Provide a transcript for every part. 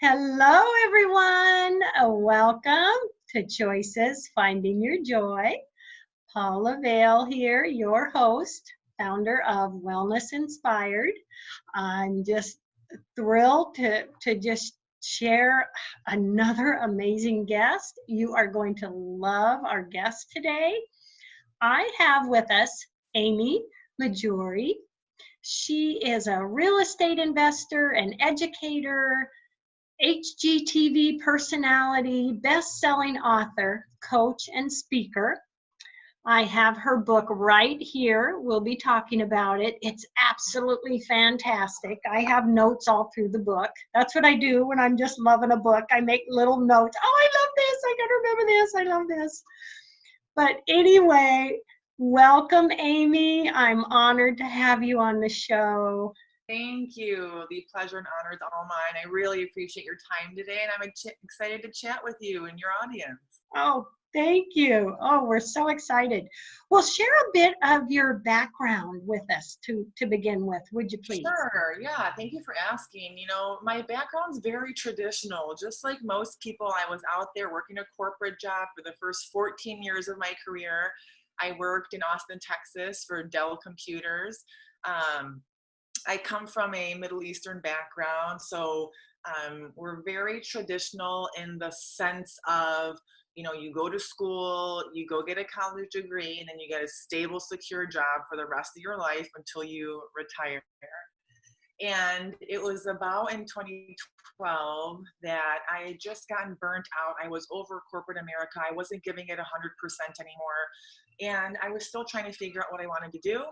Hello, everyone. Welcome to Choices Finding Your Joy. Paula Vail here, your host, founder of Wellness Inspired. I'm just thrilled to just share another amazing guest. You are going to love our guest today. I have with us Amy Mahjoory. She is a real estate investor, an educator, HGTV personality, best-selling author, coach, and speaker. I have her book right here. We'll be talking about it. It's absolutely fantastic. I have notes all through the book. That's what I do when I'm just loving a book. I make little notes. Oh, I love this. I gotta remember this. I love this. But anyway, welcome, Amy. I'm honored to have you on the show. Thank you. The pleasure and honor is all mine. I really appreciate your time today, and I'm excited to chat with you and your audience. Oh, thank you. Oh, we're so excited. Well, share a bit of your background with us to begin with, would you please? Sure. Yeah. Thank you for asking. My background's very traditional. Just like most people, I was out there working a corporate job for the first 14 years of my career. I worked in Austin, Texas for Dell Computers. I come from a Middle Eastern background, so we're very traditional in the sense of, you go to school, you go get a college degree, and then you get a stable, secure job for the rest of your life until you retire. And it was about in 2012 that I had just gotten burnt out. I was over corporate America. I wasn't giving it 100% anymore. And I was still trying to figure out what I wanted to do.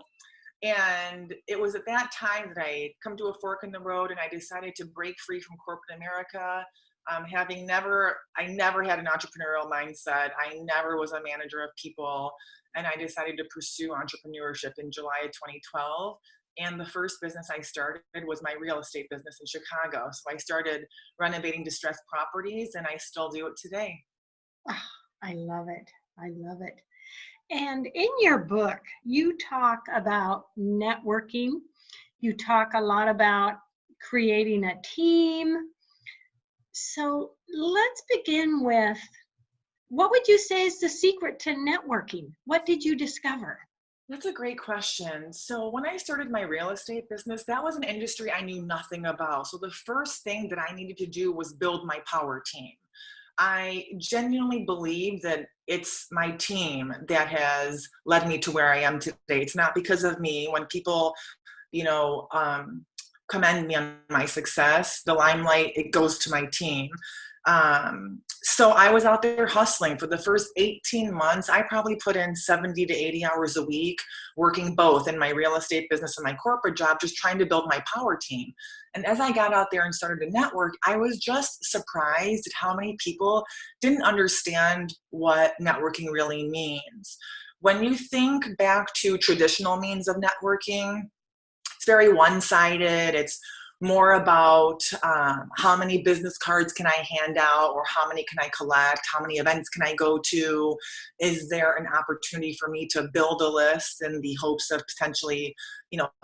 And it was at that time that I come to a fork in the road and I decided to break free from corporate America. I never had an entrepreneurial mindset. I never was a manager of people. And I decided to pursue entrepreneurship in July of 2012. And the first business I started was my real estate business in Chicago. So I started renovating distressed properties, and I still do it today. Oh, I love it. I love it. And in your book, you talk about networking. You talk a lot about creating a team. So let's begin with, what would you say is the secret to networking? What did you discover? That's a great question. So when I started my real estate business, that was an industry I knew nothing about. So the first thing that I needed to do was build my power team. I genuinely believe that it's my team that has led me to where I am today. It's not because of me. When people, commend me on my success, the limelight, it goes to my team. So I was out there hustling for the first 18 months. I probably put in 70 to 80 hours a week, working both in my real estate business and my corporate job, just trying to build my power team. And as I got out there and started to network, I was just surprised at how many people didn't understand what networking really means. When you think back to traditional means of networking, it's very one-sided. It's more about how many business cards can I hand out, or how many can I collect, how many events can I go to, is there an opportunity for me to build a list in the hopes of potentially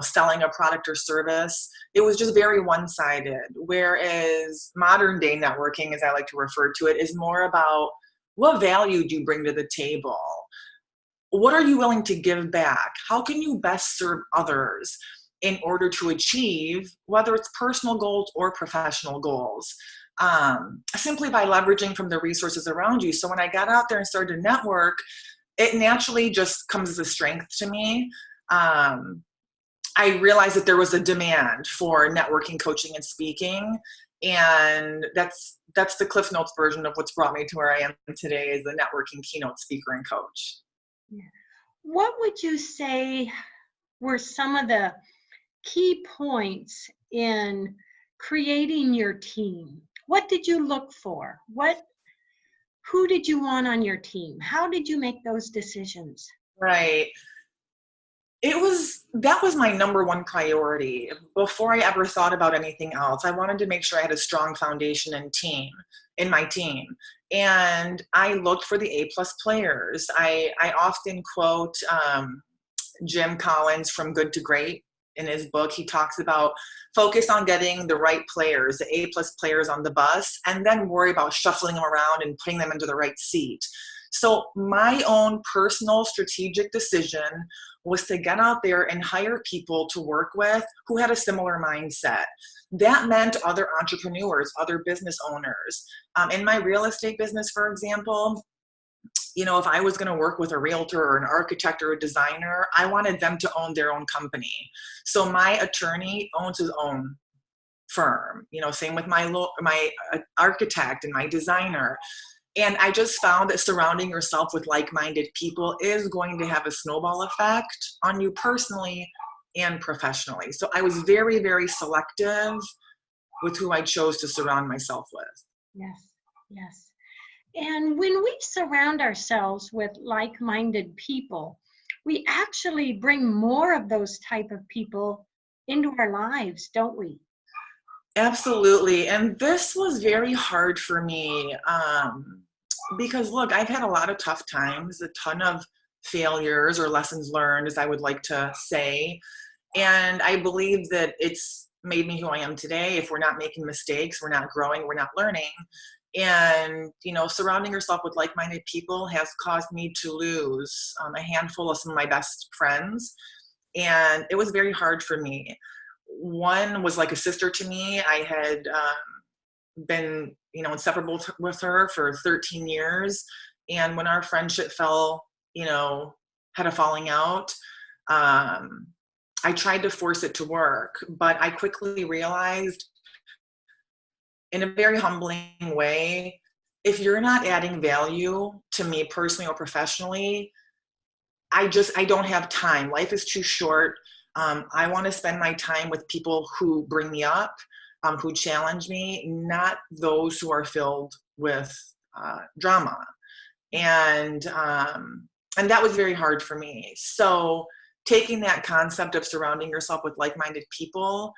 selling a product or service. It was just very one-sided, whereas modern day networking, as I like to refer to it, is more about what value do you bring to the table? What are you willing to give back? How can you best serve others in order to achieve, whether it's personal goals or professional goals, simply by leveraging from the resources around you. So when I got out there and started to network, it naturally just comes as a strength to me. I realized that there was a demand for networking, coaching, and speaking. And that's the Cliff Notes version of what's brought me to where I am today as a networking keynote speaker and coach. What would you say were some of the key points in creating your team? What did you look for? Who did you want on your team? How did you make those decisions? Right. That was my number one priority. Before I ever thought about anything else, I wanted to make sure I had a strong foundation in my team. And I looked for the A+ players. I often quote Jim Collins from Good to Great. in his book, he talks about focus on getting the right players, the A-plus players on the bus, and then worry about shuffling them around and putting them into the right seat. So my own personal strategic decision was to get out there and hire people to work with who had a similar mindset. That meant other entrepreneurs, other business owners. In my real estate business, for example, you know, if I was going to work with a realtor or an architect or a designer, I wanted them to own their own company. So my attorney owns his own firm, you know, same with my architect and my designer. And I just found that surrounding yourself with like-minded people is going to have a snowball effect on you personally and professionally. So I was very, very selective with who I chose to surround myself with. Yes, yes. And when we surround ourselves with like-minded people, we actually bring more of those type of people into our lives, don't we? Absolutely. And this was very hard for me because, look, I've had a lot of tough times, a ton of failures or lessons learned, as I would like to say. And I believe that it's made me who I am today. If we're not making mistakes, we're not growing, we're not learning. And, you know, surrounding yourself with like-minded people has caused me to lose a handful of some of my best friends. And it was very hard for me. One was like a sister to me. I had been, you know, inseparable with her for 13 years. And when our friendship fell, you know, had a falling out, I tried to force it to work, but I quickly realized in a very humbling way, if you're not adding value to me personally or professionally, I don't have time. Life is too short. I want to spend my time with people who bring me up, who challenge me, not those who are filled with drama. And that was very hard for me. So taking that concept of surrounding yourself with like-minded people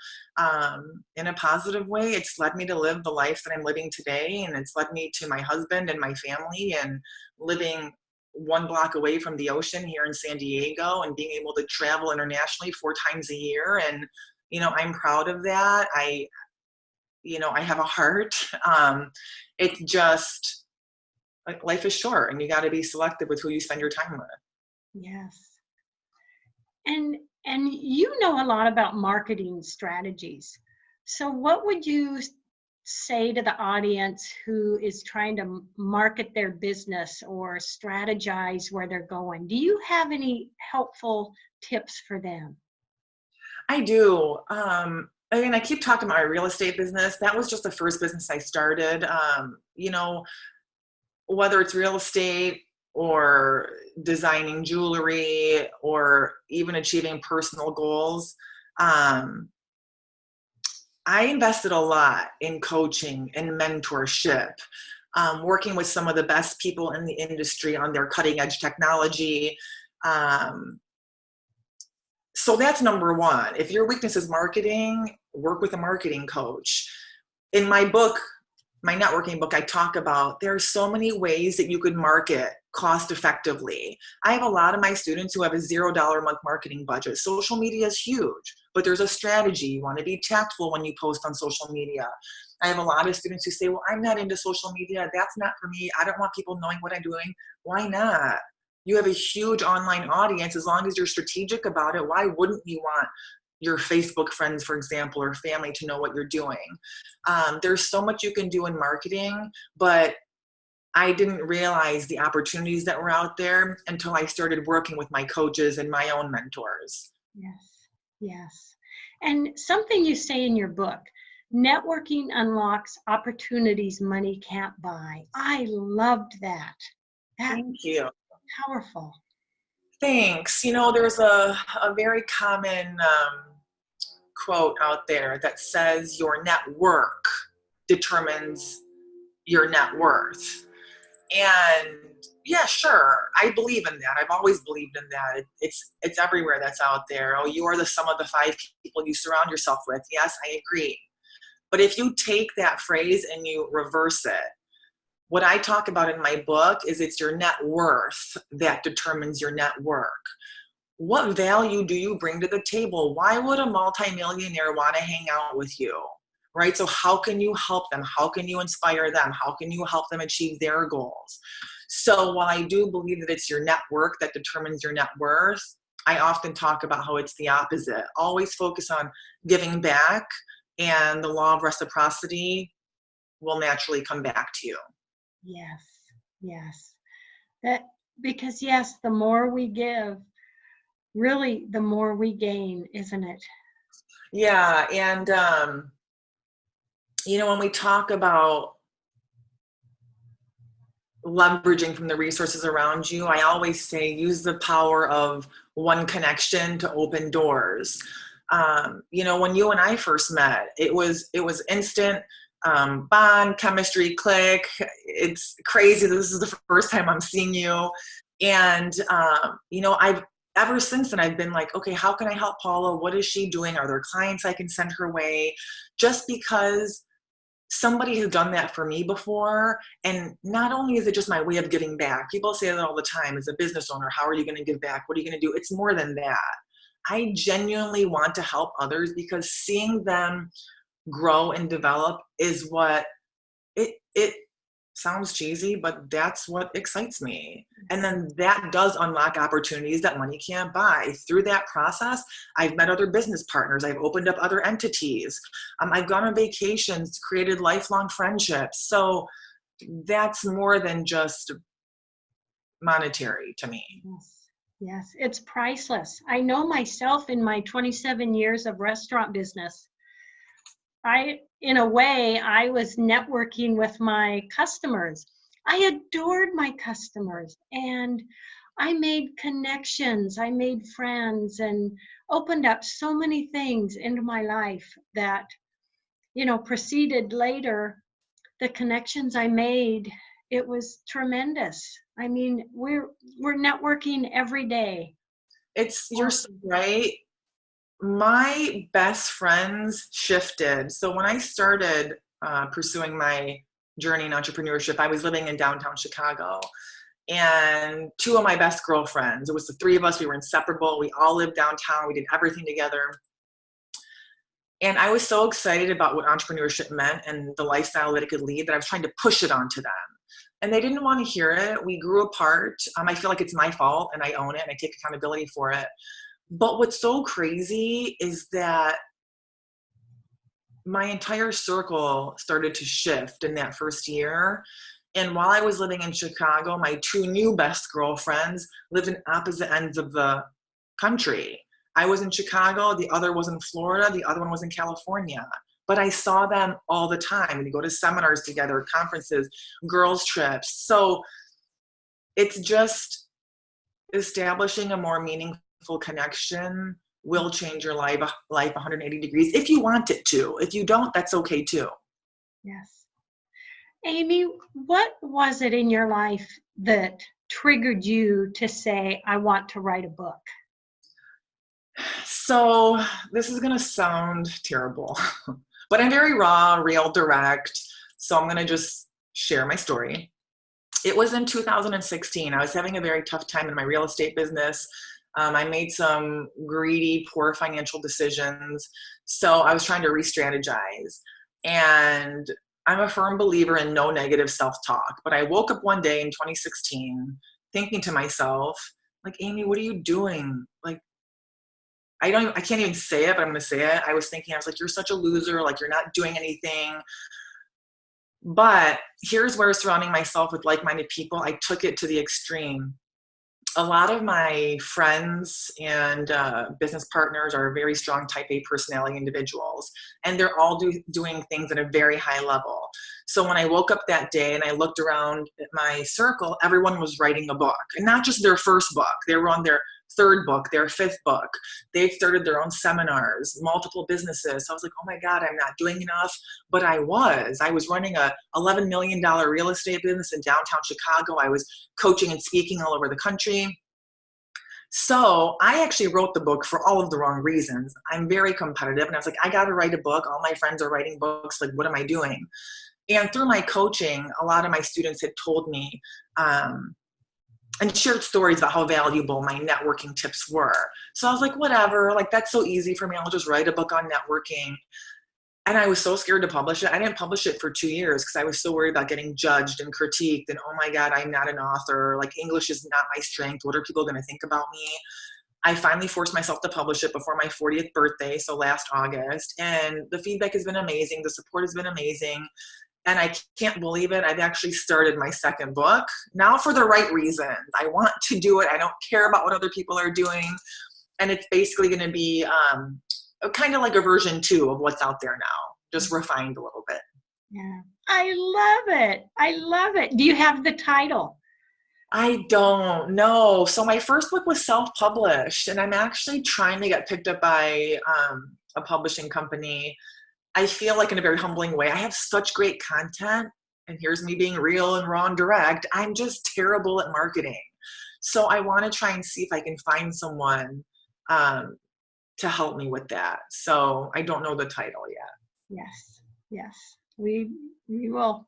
in a positive way, it's led me to live the life that I'm living today. And it's led me to my husband and my family and living one block away from the ocean here in San Diego and being able to travel internationally 4 times a year. And, you know, I'm proud of that. I have a heart. It's just like life is short and you got to be selective with who you spend your time with. Yes. And you know a lot about marketing strategies. So what would you say to the audience who is trying to market their business or strategize where they're going? Do you have any helpful tips for them? I do. I mean, I keep talking about my real estate business. That was just the first business I started. You know, whether it's real estate or designing jewelry or even achieving personal goals, I invested a lot in coaching and mentorship, working with some of the best people in the industry on their cutting edge technology. So that's number one. If your weakness is marketing, work with a marketing coach. In my book, my networking book, I talk about there are so many ways that you could market cost effectively. I have a lot of my students who have a $0 a month marketing budget. Social media is huge, but there's a strategy. You want to be tactful when you post on social media. I have a lot of students who say, well, I'm not into social media. That's not for me. I don't want people knowing what I'm doing. Why not? You have a huge online audience. As long as you're strategic about it, why wouldn't you want your Facebook friends, for example, or family to know what you're doing? There's so much you can do in marketing, but I didn't realize the opportunities that were out there until I started working with my coaches and my own mentors. Yes, yes. And something you say in your book, networking unlocks opportunities money can't buy. I loved that. Thank you. Powerful. Thanks. You know, there's a very common quote out there that says your network determines your net worth. And yeah, sure, I believe in that. I've always believed in that. It's everywhere that's out there. Oh, you are the sum of the 5 people you surround yourself with. Yes, I agree. But if you take that phrase and you reverse it, what I talk about in my book is it's your net worth that determines your network. what value do you bring to the table? Why would a multimillionaire want to hang out with you? Right? So how can you help them? How can you inspire them? How can you help them achieve their goals? So while I do believe that it's your network that determines your net worth, I often talk about how it's the opposite. Always focus on giving back, and the law of reciprocity will naturally come back to you. Yes, yes. That, because yes, the more we give, really the more we gain, isn't it? Yeah, and when we talk about leveraging from the resources around you, I always say use the power of one connection to open doors. When you and I first met, it was instant bond, chemistry, click. It's crazy. This is the first time I'm seeing you. And, I've ever since then, I've been like, okay, how can I help Paula? What is she doing? Are there clients I can send her way? Just because somebody has done that for me before. And not only is it just my way of giving back, people say that all the time as a business owner, how are you going to give back? What are you going to do? It's more than that. I genuinely want to help others because seeing them grow and develop is what it sounds cheesy, but that's what excites me. And then that does unlock opportunities that money can't buy. Through that process, I've met other business partners. I've opened up other entities. I've gone on vacations, created lifelong friendships. So that's more than just monetary to me. Yes, yes, it's priceless. I know myself in my 27 years of restaurant business, in a way, I was networking with my customers. I adored my customers and I made connections, I made friends and opened up so many things into my life that, proceeded later. The connections I made, it was tremendous. I mean, we're networking every day. You're so right. My best friends shifted. So when I started pursuing my journey in entrepreneurship, I was living in downtown Chicago. And two of my best girlfriends, it was the three of us, we were inseparable. We all lived downtown. We did everything together. And I was so excited about what entrepreneurship meant and the lifestyle that it could lead that I was trying to push it onto them. And they didn't want to hear it. We grew apart. I feel like it's my fault and I own it and I take accountability for it. But what's so crazy is that my entire circle started to shift in that first year. And while I was living in Chicago, my two new best girlfriends lived in opposite ends of the country. I was in Chicago, the other was in Florida, the other one was in California. But I saw them all the time. We go to seminars together, conferences, girls' trips. So it's just establishing a more meaningful connection will change your life 180 degrees if you want it to. If you don't, that's okay too. Yes. Amy, what was it in your life that triggered you to say, I want to write a book? So this is going to sound terrible, but I'm very raw, real, direct. So I'm going to just share my story. It was in 2016. I was having a very tough time in my real estate business. I made some greedy, poor financial decisions. So I was trying to re-strategize. And I'm a firm believer in no negative self-talk. But I woke up one day in 2016 thinking to myself, like, Amy, what are you doing? Like, I can't even say it, but I'm going to say it. I was like, you're such a loser. Like, you're not doing anything. But here's where surrounding myself with like-minded people, I took it to the extreme. A lot of my friends and business partners are very strong type A personality individuals, and they're all doing things at a very high level. So when I woke up that day and I looked around at my circle, everyone was writing a book, and not just their first book. They were on their third book, their fifth book. They've started their own seminars, multiple businesses. So I was like, oh my God, I'm not doing enough. But I was running a $11 million real estate business in downtown Chicago. I was coaching and speaking all over the country. So I actually wrote the book for all of the wrong reasons. I'm very competitive. And I was like, I got to write a book. All my friends are writing books. Like, what am I doing? And through my coaching, a lot of my students had told me, and shared stories about how valuable my networking tips were. So I was like, whatever, like that's so easy for me. I'll just write a book on networking. And I was so scared to publish it. I didn't publish it for 2 years because I was so worried about getting judged and critiqued. And oh my God, I'm not an author. Like English is not my strength. What are people going to think about me? I finally forced myself to publish it before my 40th birthday, so last August. And the feedback has been amazing. The support has been amazing. And I can't believe it. I've actually started my second book now for the right reasons. I want to do it. I don't care about what other people are doing. And it's basically going to be kind of like a version 2 of what's out there now, just refined a little bit. Yeah. I love it. I love it. Do you have the title? I don't know. So my first book was self-published, and I'm actually trying to get picked up by a publishing company. I feel like in a very humbling way, I have such great content, and here's me being real and raw and direct. I'm just terrible at marketing. So I want to try and see if I can find someone to help me with that. So I don't know the title yet. Yes. Yes. We will.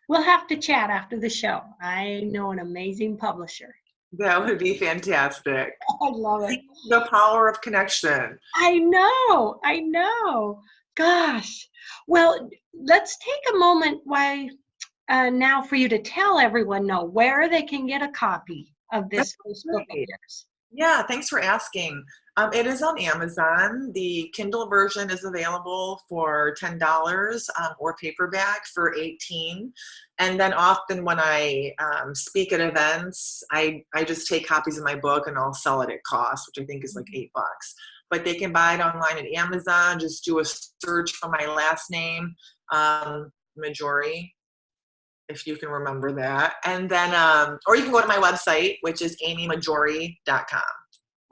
We'll have to chat after the show. I know an amazing publisher. That would be fantastic. I love it. The power of connection. I know. I know. Gosh. Well, let's take a moment now for you to tell everyone where they can get a copy of this first book of yours. Yeah, thanks for asking. It is on Amazon. The Kindle version is available for $10 or paperback for $18. And then often when I speak at events, I just take copies of my book and I'll sell it at cost, which I think is like $8. But they can buy it online at Amazon. Just do a search for my last name, Mahjoory, if you can remember that. And then, or you can go to my website, which is amymahjoory.com.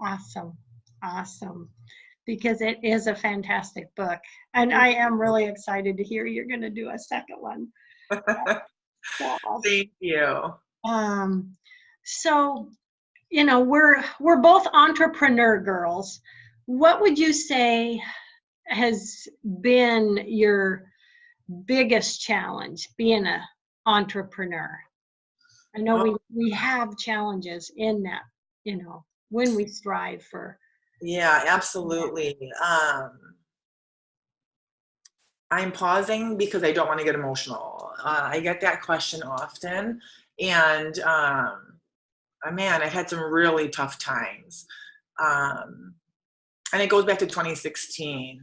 Awesome. Awesome. Because it is a fantastic book. And I am really excited to hear you're going to do a second one. So, thank you. So, we're both entrepreneur girls. What would you say has been your biggest challenge being an entrepreneur? I know we have challenges in that, when we strive for. Yeah, absolutely. I'm pausing because I don't want to get emotional. I get that question often. And man, I've had some really tough times. And it goes back to 2016.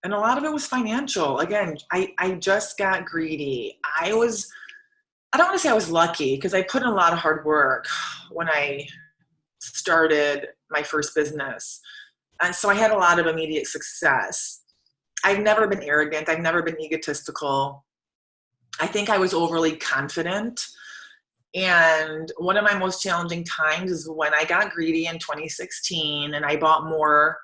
And a lot of it was financial. Again, I just got greedy. I don't want to say I was lucky because I put in a lot of hard work when I started my first business. And so I had a lot of immediate success. I've never been arrogant. I've never been egotistical. I think I was overly confident. And one of my most challenging times is when I got greedy in 2016 and I bought more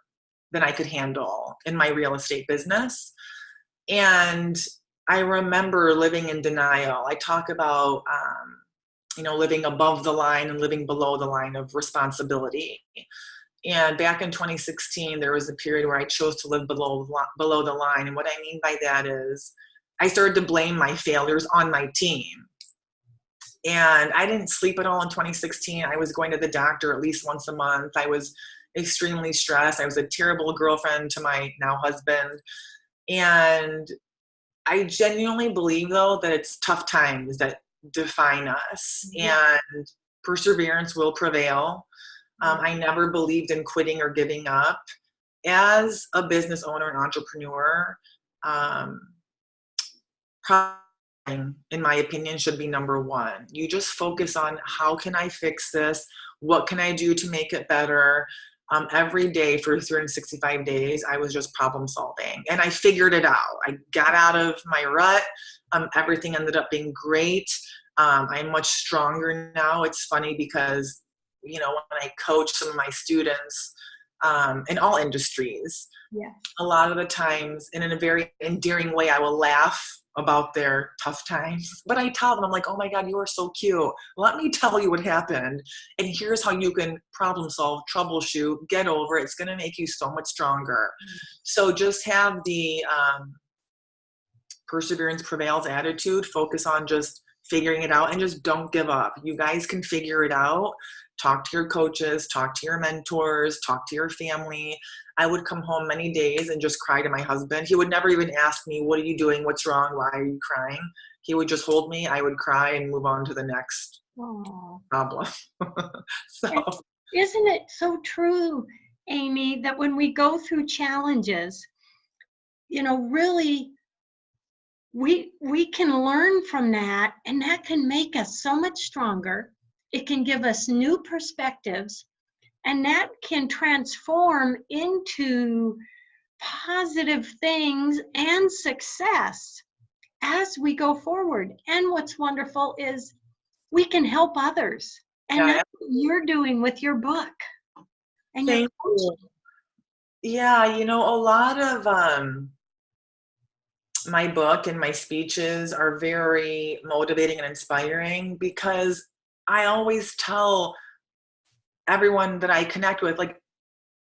than I could handle in my real estate business. And I remember living in denial. I talk about, living above the line and living below the line of responsibility. And back in 2016, there was a period where I chose to live below the line. And what I mean by that is I started to blame my failures on my team. And I didn't sleep at all in 2016. I was going to the doctor at least once a month. I was extremely stressed. I was a terrible girlfriend to my now husband. And I genuinely believe, though, that it's tough times that define us, and perseverance will prevail. I never believed in quitting or giving up. As a business owner and entrepreneur, in my opinion, should be number one. You just focus on how can I fix this? What can I do to make it better? Every day for 365 days, I was just problem solving, and I figured it out. I got out of my rut. Everything ended up being great. I'm much stronger now. It's funny because, when I coach some of my students in all industries, a lot of the times, and in a very endearing way, I will laugh about their tough times. But I tell them, I'm like, oh my God, you are so cute. Let me tell you what happened. And here's how you can problem solve, troubleshoot, get over it. It's going to make you so much stronger. So just have the perseverance prevails attitude, focus on just figuring it out, and just don't give up. You guys can figure it out. Talk to your coaches, talk to your mentors, talk to your family. I would come home many days and just cry to my husband. He would never even ask me, what are you doing? What's wrong? Why are you crying? He would just hold me. I would cry and move on to the next problem. So, isn't it so true, Amy, that when we go through challenges, really we can learn from that, and that can make us so much stronger. It can give us new perspectives, and that can transform into positive things and success as we go forward. And what's wonderful is we can help others. And that's what you're doing with your book and your coaching. Yeah, a lot of my book and my speeches are very motivating and inspiring, because I always tell everyone that I connect with, like,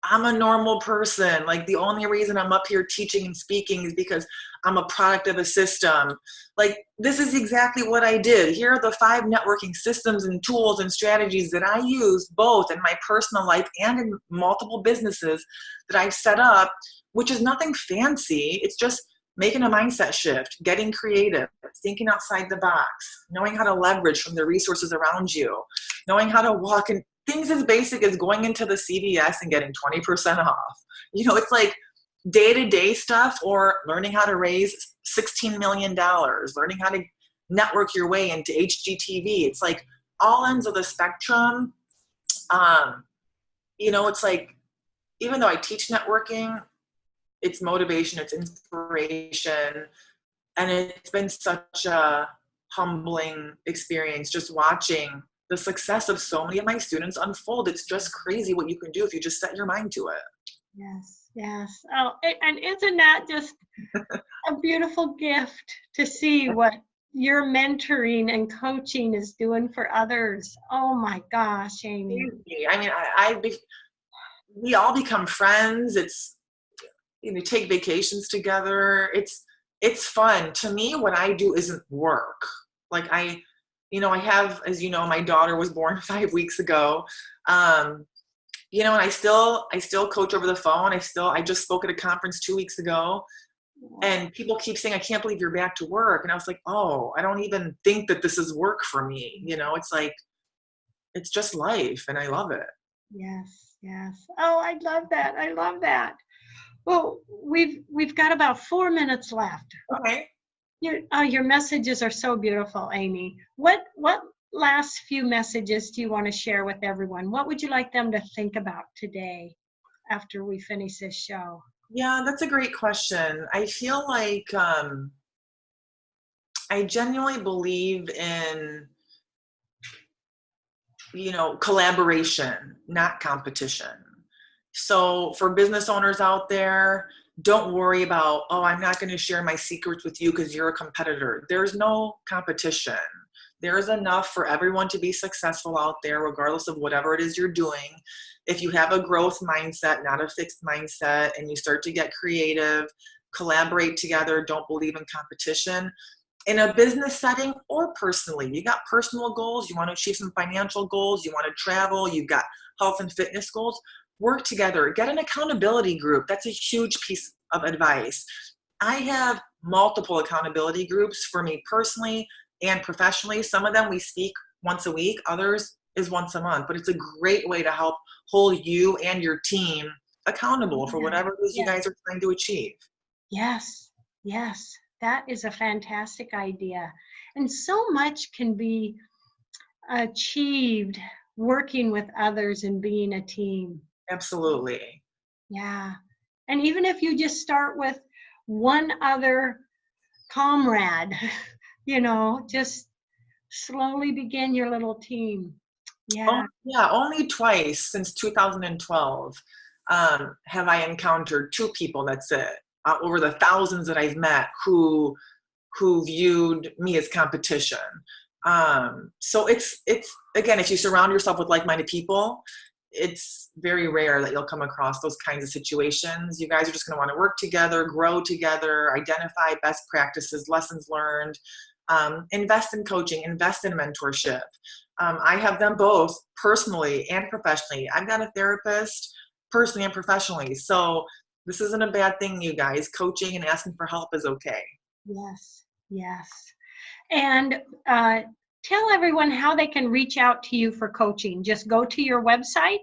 I'm a normal person. Like, the only reason I'm up here teaching and speaking is because I'm a product of a system. Like, this is exactly what I did. Here are the 5 networking systems and tools and strategies that I use both in my personal life and in multiple businesses that I've set up, which is nothing fancy. It's just making a mindset shift, getting creative, thinking outside the box, knowing how to leverage from the resources around you, knowing how to walk in things as basic as going into the CVS and getting 20% off. It's like day-to-day stuff, or learning how to raise $16 million, learning how to network your way into HGTV. It's like all ends of the spectrum. It's like, even though I teach networking, it's motivation, it's inspiration. And it's been such a humbling experience just watching the success of so many of my students unfold. It's just crazy what you can do if you just set your mind to it. Yes, yes. Oh, and isn't that just a beautiful gift to see what your mentoring and coaching is doing for others? Oh my gosh, Amy. I mean, we all become friends. It's, take vacations together. It's fun. To me, what I do isn't work. Like, I have, as my daughter was born 5 weeks ago. And I still coach over the phone. I just spoke at a conference 2 weeks ago, and people keep saying, I can't believe you're back to work. And I was like, oh, I don't even think that this is work for me. It's like, it's just life, and I love it. Yes, yes. Oh, I love that. I love that. Well, we've got about 4 minutes left. Okay. Your messages are so beautiful, Amy. What last few messages do you want to share with everyone? What would you like them to think about today after we finish this show? Yeah, that's a great question. I feel like I genuinely believe in, collaboration, not competition. So for business owners out there, don't worry about, oh, I'm not going to share my secrets with you because you're a competitor. There's no competition. There's enough for everyone to be successful out there, regardless of whatever it is you're doing. If you have a growth mindset, not a fixed mindset, and you start to get creative, collaborate together, don't believe in competition, in a business setting or personally, you got personal goals, you want to achieve some financial goals, you want to travel, you've got health and fitness goals, work together, get an accountability group. That's a huge piece of advice. I have multiple accountability groups for me personally and professionally. Some of them we speak once a week, others is once a month, but it's a great way to help hold you and your team accountable for whatever it is you guys are trying to achieve. Yes, yes, that is a fantastic idea. And so much can be achieved working with others and being a team. Absolutely. Yeah. And even if you just start with one other comrade, just slowly begin your little team. Yeah. Only twice since 2012 have I encountered 2 people, that's it, over the thousands that I've met who viewed me as competition. So it's again, if you surround yourself with like-minded people, it's very rare that you'll come across those kinds of situations. You guys are just going to want to work together, grow together, identify best practices, lessons learned, invest in coaching, invest in mentorship. I have them both personally and professionally. I've got a therapist personally and professionally. So this isn't a bad thing, you guys. Coaching and asking for help is okay. Yes, yes. And tell everyone how they can reach out to you for coaching. Just go to your website.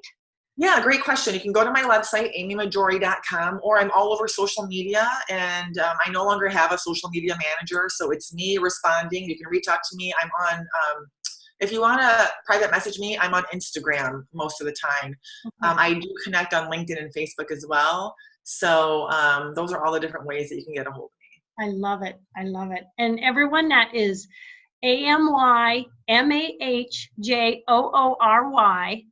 Yeah, great question. You can go to my website, amymahjoory.com, or I'm all over social media, and I no longer have a social media manager, so it's me responding. You can reach out to me. I'm on, if you want to private message me, I'm on Instagram most of the time. Okay. I do connect on LinkedIn and Facebook as well. So those are all the different ways that you can get a hold of me. I love it. I love it. And everyone, that is AMYMAHJOORY.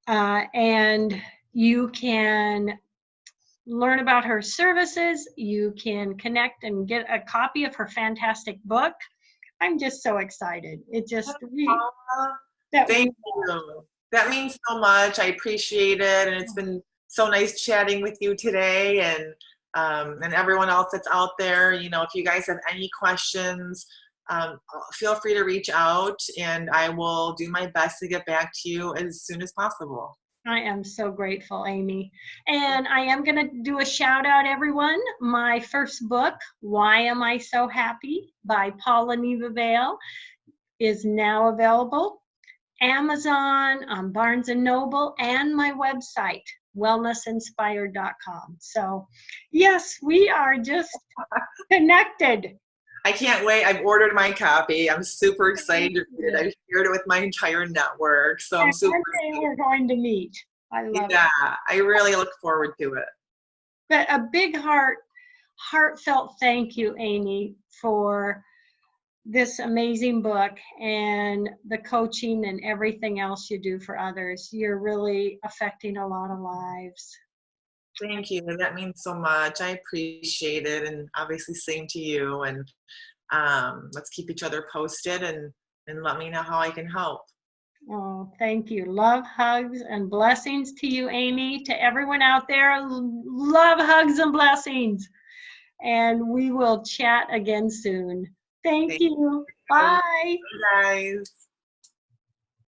And you can learn about her services. You can connect and get a copy of her fantastic book. I'm just so excited. It just Thank you. That means so much. I appreciate it, and it's been so nice chatting with you today, and everyone else that's out there. You know, if you guys have any questions, feel free to reach out, and I will do my best to get back to you as soon as possible. I am so grateful, Amy. And I am going to do a shout out, everyone. My first book, Why Am I So Happy, by Paula Vail, is now available. Amazon, Barnes & Noble, and my website, wellnessinspired.com. So yes, we are just connected. I can't wait. I've ordered my copy. I'm super excited to read it. I've shared it with my entire network. So I'm super excited. We're going to meet. I love it. Yeah, I really look forward to it. But a big heartfelt thank you, Amy, for this amazing book and the coaching and everything else you do for others. You're really affecting a lot of lives. Thank you. That means so much. I appreciate it, and obviously same to you. And let's keep each other posted, and let me know how I can help. Oh, thank you. Love, hugs, and blessings to you, Amy. To everyone out there, love, hugs, and blessings. And we will chat again soon. Thank you. Bye. Bye, guys.